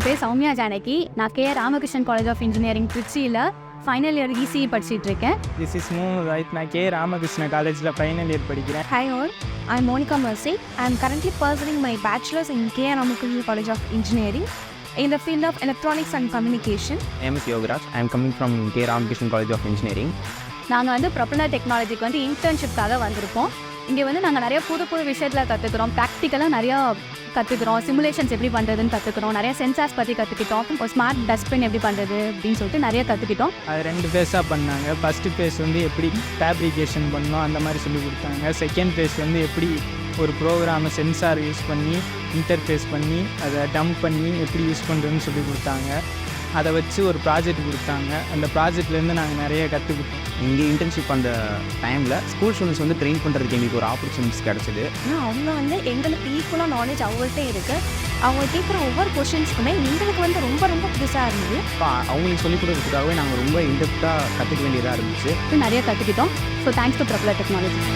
என் பேர் சௌமியா ஜானகி. நான் KRCE college of engineering திருச்சியில் ஃபைனல் இயர் ECE படிச்சுட்டு இருக்கேன். This is right. நான் KRCE காலேஜில் ஃபைனல் இயர் படிக்கிறேன். Hi all, I'm Monica Mercy. I'm currently pursuing my bachelor's in KRCE College of Engineering in the field of electronics and communication. My name is Yogaraj. I am coming from KRCE College of Engineering. நாங்கள் Propeller Technologies இன்டர்ன்ஷிப்காக வந்திருக்கோம். இங்கே நாங்கள் நிறைய புது விஷயத்தில் கற்றுக்குறோம். ப்ராக்டிக்கலாக நிறையா கற்றுக்குறோம். சிமுலேஷன்ஸ் எப்படி பண்ணுறதுன்னு கற்றுக்குறோம். நிறைய சென்சார்ஸ் பற்றி கற்றுக்கிட்டோம். ஒரு ஸ்மார்ட் டஸ்ட்பின் எப்படி பண்ணுறது அப்படின்னு சொல்லிட்டு நிறைய கற்றுக்கிட்டோம். அது 2 ஃபேஸாக பண்ணாங்க. ஃபஸ்ட்டு ஃபேஸ் எப்படி ஃபேப்ரிகேஷன் பண்ணோம் அந்த மாதிரி சொல்லி கொடுத்தாங்க. செகண்ட் ஃபேஸ் எப்படி ஒரு ப்ரோக்ராமை சென்சார் யூஸ் பண்ணி இன்டர்ஃபேஸ் பண்ணி அதை டம்ப் பண்ணி எப்படி யூஸ் பண்ணுறதுன்னு சொல்லி கொடுத்தாங்க. அதை வச்சு ஒரு ப்ராஜெக்ட் கொடுத்தாங்க. அந்த ப்ராஜெக்ட்லேருந்து நாங்கள் நிறைய கற்றுக்கிட்டோம். இங்கே இன்டர்ன்ஷிப் அந்த டைமில் ஸ்கூல் ஸ்டூடெண்ட்ஸ் ட்ரெயின் பண்ணுறதுக்கு எங்களுக்கு ஒரு ஆப்பர்ச்சுனிட்டிஸ் கிடச்சிது. அவங்க எங்களுக்கு ஈக்குவலாக நாலேஜ் அவங்கள்ட்ட இருக்குது. அவங்க கேட்குற ஒவ்வொரு கொஷின்ஸ்க்குமே எங்களுக்கு ரொம்ப புதுசாக இருந்தது. அவங்களுக்கு சொல்லிக் கொடுக்கறதுக்காகவே நாங்கள் ரொம்ப இன்டெப்த்தாக கற்றுக்க வேண்டியதாக இருந்துச்சு. நிறைய கற்றுக்கிட்டோம். So thanks to Propeller Technologies.